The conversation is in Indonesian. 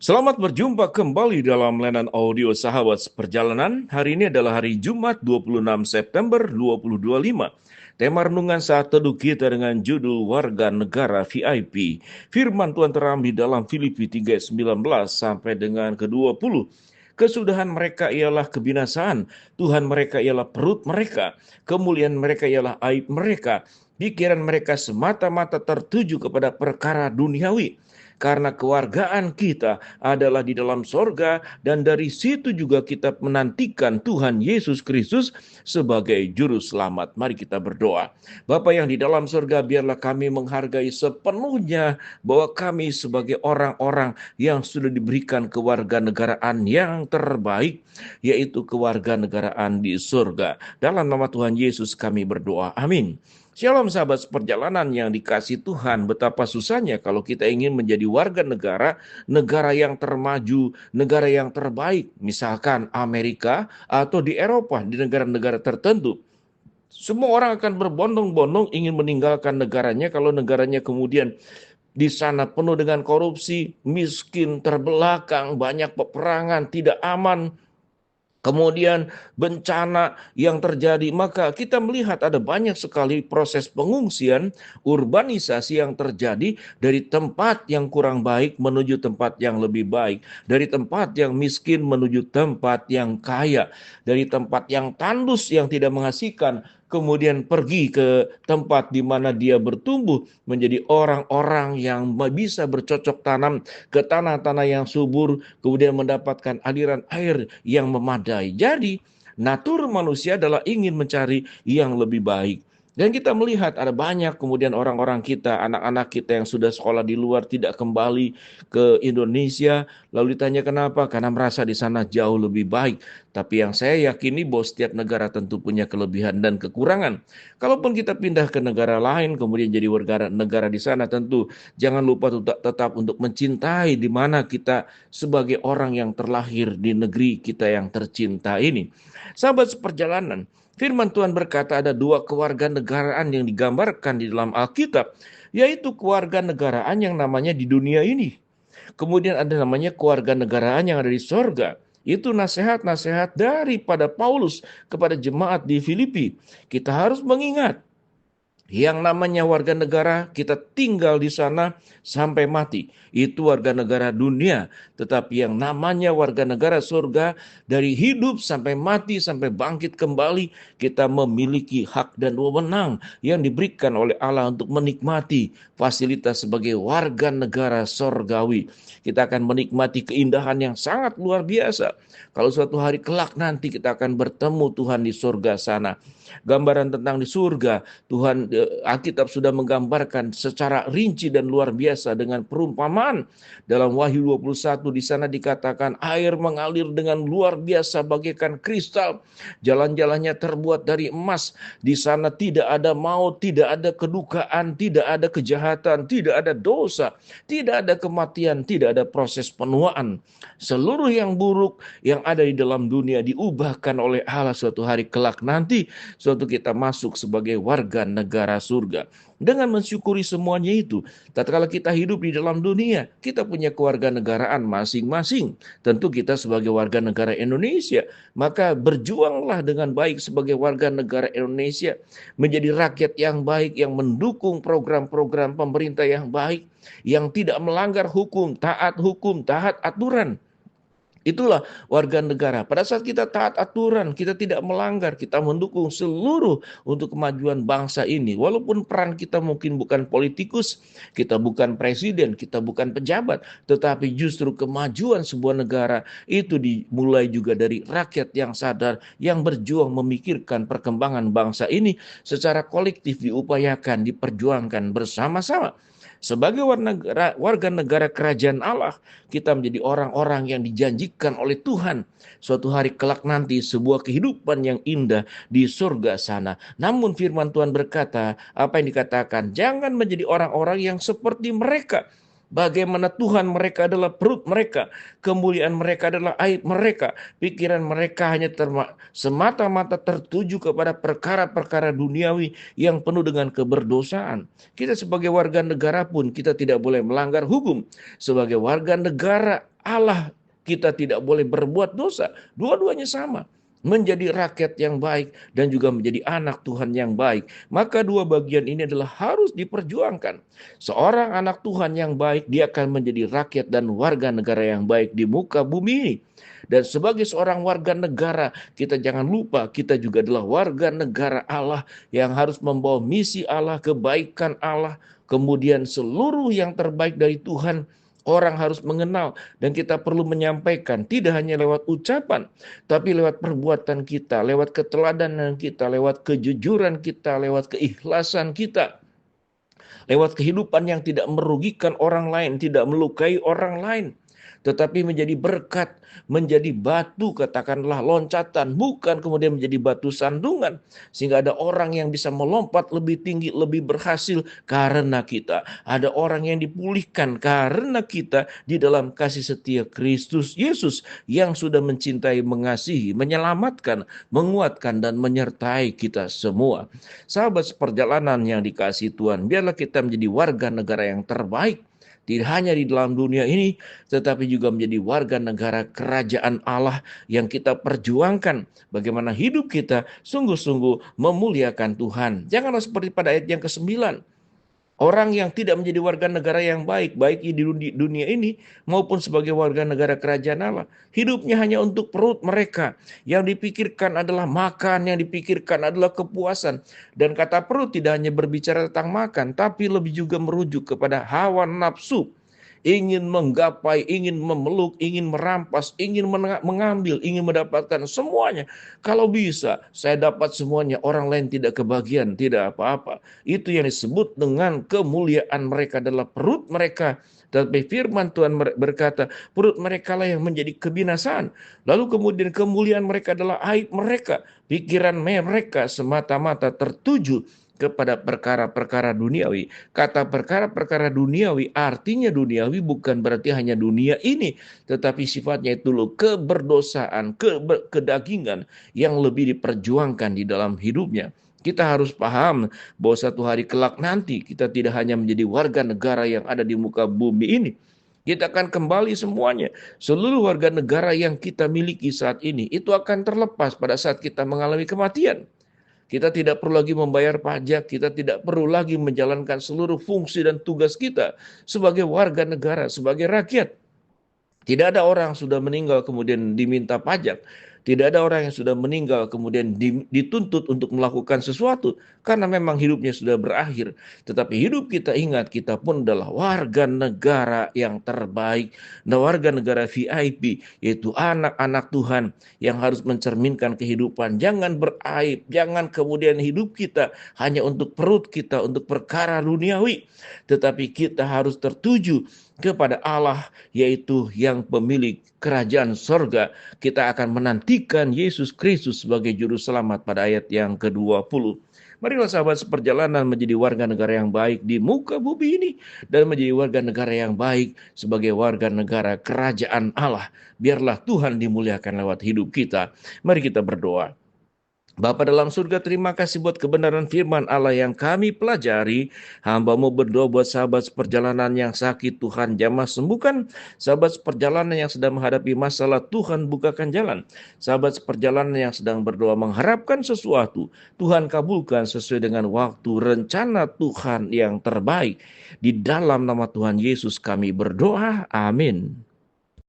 Selamat berjumpa kembali dalam layanan audio Sahabat Perjalanan. Hari ini adalah hari Jumat 26 September 2025. Tema renungan saat teduh kita dengan judul Warga Negara VIP. Firman Tuhan terambil dalam Filipi 3 ayat 19 sampai dengan ke-20. Kesudahan mereka ialah kebinasaan, Tuhan mereka ialah perut mereka, kemuliaan mereka ialah aib mereka, pikiran mereka semata-mata tertuju kepada perkara duniawi. Karena kewargaan kita adalah di dalam sorga, dan dari situ juga kita menantikan Tuhan Yesus Kristus sebagai juru selamat. Mari kita berdoa. Bapa yang di dalam sorga, biarlah kami menghargai sepenuhnya bahwa kami sebagai orang-orang yang sudah diberikan kewarganegaraan yang terbaik, yaitu kewarganegaraan di surga. Dalam nama Tuhan Yesus kami berdoa. Amin. Shalom sahabat seperjalanan yang dikasih Tuhan, betapa susahnya kalau kita ingin menjadi warga negara, negara yang termaju, negara yang terbaik, misalkan Amerika atau di Eropa, di negara-negara tertentu. Semua orang akan berbondong-bondong ingin meninggalkan negaranya kalau negaranya kemudian di sana penuh dengan korupsi, miskin, terbelakang, banyak peperangan, tidak aman. Kemudian bencana yang terjadi, maka kita melihat ada banyak sekali proses pengungsian, urbanisasi yang terjadi dari tempat yang kurang baik menuju tempat yang lebih baik, dari tempat yang miskin menuju tempat yang kaya, dari tempat yang tandus yang tidak menghasilkan, kemudian pergi ke tempat di mana dia bertumbuh menjadi orang-orang yang bisa bercocok tanam ke tanah-tanah yang subur, kemudian mendapatkan aliran air yang memadai. Jadi, natur manusia adalah ingin mencari yang lebih baik. Dan kita melihat ada banyak kemudian orang-orang kita, anak-anak kita yang sudah sekolah di luar tidak kembali ke Indonesia. Lalu ditanya kenapa? Karena merasa di sana jauh lebih baik. Tapi yang saya yakini bahwa setiap negara tentu punya kelebihan dan kekurangan. Kalaupun kita pindah ke negara lain, kemudian jadi warga negara di sana, tentu jangan lupa tetap untuk mencintai di mana kita sebagai orang yang terlahir di negeri kita yang tercinta ini. Sahabat seperjalanan, firman Tuhan berkata ada dua kewarganegaraan yang digambarkan di dalam Alkitab, yaitu kewarganegaraan yang namanya di dunia ini. Kemudian ada namanya kewarganegaraan yang ada di sorga. Itu nasihat-nasihat daripada Paulus kepada jemaat di Filipi. Kita harus mengingat yang namanya warga negara, kita tinggal di sana sampai mati. Itu warga negara dunia. Tetapi yang namanya warga negara surga, dari hidup sampai mati, sampai bangkit kembali, kita memiliki hak dan wewenang yang diberikan oleh Allah untuk menikmati fasilitas sebagai warga negara surgawi. Kita akan menikmati keindahan yang sangat luar biasa. Kalau suatu hari kelak nanti kita akan bertemu Tuhan di surga sana. Gambaran tentang di surga, Tuhan Alkitab sudah menggambarkan secara rinci dan luar biasa dengan perumpamaan. Dalam Wahyu 21 di sana dikatakan air mengalir dengan luar biasa bagaikan kristal. Jalan-jalannya terbuat dari emas. Di sana tidak ada maut, tidak ada kedukaan, tidak ada kejahatan, tidak ada dosa, tidak ada kematian, tidak ada proses penuaan. Seluruh yang buruk yang ada di dalam dunia diubahkan oleh Allah suatu hari kelak nanti, suatu kita masuk sebagai warga negara surga. Dengan mensyukuri semuanya itu, tatkala kita hidup di dalam dunia, kita punya kewarganegaraan masing-masing. Tentu kita sebagai warga negara Indonesia, maka berjuanglah dengan baik sebagai warga negara Indonesia, menjadi rakyat yang baik, yang mendukung program-program pemerintah yang baik, yang tidak melanggar hukum, taat aturan. Itulah warga negara. Pada saat kita taat aturan, kita tidak melanggar, kita mendukung seluruh untuk kemajuan bangsa ini. Walaupun peran kita mungkin bukan politikus, kita bukan presiden, kita bukan pejabat, tetapi justru kemajuan sebuah negara itu dimulai juga dari rakyat yang sadar, yang berjuang memikirkan perkembangan bangsa ini secara kolektif diupayakan, diperjuangkan bersama-sama. Sebagai warga negara kerajaan Allah, kita menjadi orang-orang yang dijanjikan oleh Tuhan suatu hari kelak nanti sebuah kehidupan yang indah di surga sana. Namun firman Tuhan berkata, apa yang dikatakan, jangan menjadi orang-orang yang seperti mereka. Bagaimana Tuhan mereka adalah perut mereka, kemuliaan mereka adalah aib mereka, pikiran mereka hanya semata-mata tertuju kepada perkara-perkara duniawi yang penuh dengan keberdosaan. Kita sebagai warga negara pun kita tidak boleh melanggar hukum. Sebagai warga negara Allah kita tidak boleh berbuat dosa. Dua-duanya sama. Menjadi rakyat yang baik dan juga menjadi anak Tuhan yang baik. Maka dua bagian ini adalah harus diperjuangkan. Seorang anak Tuhan yang baik, dia akan menjadi rakyat dan warga negara yang baik di muka bumi ini. Dan sebagai seorang warga negara, kita jangan lupa kita juga adalah warga negara Allah yang harus membawa misi Allah, kebaikan Allah, kemudian seluruh yang terbaik dari Tuhan. Orang harus mengenal dan kita perlu menyampaikan tidak hanya lewat ucapan, tapi lewat perbuatan kita, lewat keteladanan kita, lewat kejujuran kita, lewat keikhlasan kita, lewat kehidupan yang tidak merugikan orang lain, tidak melukai orang lain, tetapi menjadi berkat, menjadi batu, katakanlah loncatan, bukan kemudian menjadi batu sandungan, sehingga ada orang yang bisa melompat lebih tinggi, lebih berhasil karena kita. Ada orang yang dipulihkan karena kita di dalam kasih setia Kristus Yesus yang sudah mencintai, mengasihi, menyelamatkan, menguatkan, dan menyertai kita semua. Sahabat seperjalanan yang dikasihi Tuhan, biarlah kita menjadi warga negara yang terbaik, tidak hanya di dalam dunia ini, tetapi juga menjadi warga negara kerajaan Allah yang kita perjuangkan. Bagaimana hidup kita sungguh-sungguh memuliakan Tuhan. Janganlah seperti pada ayat yang ke-9. Orang yang tidak menjadi warga negara yang baik, baik di dunia ini maupun sebagai warga negara kerajaan Allah, hidupnya hanya untuk perut mereka. Yang dipikirkan adalah makan, yang dipikirkan adalah kepuasan. Dan kata perut tidak hanya berbicara tentang makan, tapi lebih juga merujuk kepada hawa nafsu. Ingin menggapai, ingin memeluk, ingin merampas, ingin mengambil, ingin mendapatkan semuanya. Kalau bisa, saya dapat semuanya, orang lain tidak kebagian, tidak apa-apa. Itu yang disebut dengan kemuliaan mereka adalah perut mereka. Tapi firman Tuhan berkata, perut mereka lah yang menjadi kebinasaan. Lalu kemudian kemuliaan mereka adalah aib mereka. Pikiran mereka semata-mata tertuju kepada perkara-perkara duniawi. Kata perkara-perkara duniawi artinya duniawi bukan berarti hanya dunia ini, tetapi sifatnya itu loh keberdosaan, kedagingan yang lebih diperjuangkan di dalam hidupnya. Kita harus paham bahwa satu hari kelak nanti kita tidak hanya menjadi warga negara yang ada di muka bumi ini. Kita akan kembali semuanya. Seluruh warga negara yang kita miliki saat ini itu akan terlepas pada saat kita mengalami kematian. Kita tidak perlu lagi membayar pajak, kita tidak perlu lagi menjalankan seluruh fungsi dan tugas kita sebagai warga negara, sebagai rakyat. Tidak ada orang sudah meninggal kemudian diminta pajak. Tidak ada orang yang sudah meninggal kemudian dituntut untuk melakukan sesuatu karena memang hidupnya sudah berakhir. Tetapi hidup kita ingat kita pun adalah warga negara yang terbaik, warga negara VIP, yaitu anak-anak Tuhan yang harus mencerminkan kehidupan. Jangan beraib, jangan kemudian hidup kita hanya untuk perut kita, untuk perkara duniawi. Tetapi kita harus tertuju kepada Allah, yaitu yang pemilik kerajaan sorga. Kita akan menantikan Yesus Kristus sebagai juru selamat pada ayat yang ke-20. Marilah sahabat seperjalanan menjadi warga negara yang baik di muka bumi ini dan menjadi warga negara yang baik sebagai warga negara kerajaan Allah. Biarlah Tuhan dimuliakan lewat hidup kita. Mari kita berdoa. Bapa dalam surga, terima kasih buat kebenaran firman Allah yang kami pelajari. Hamba-Mu berdoa buat sahabat seperjalanan yang sakit, Tuhan jamah sembuhkan. Sahabat seperjalanan yang sedang menghadapi masalah, Tuhan bukakan jalan. Sahabat seperjalanan yang sedang berdoa mengharapkan sesuatu, Tuhan kabulkan sesuai dengan waktu rencana Tuhan yang terbaik. Di dalam nama Tuhan Yesus kami berdoa, amin.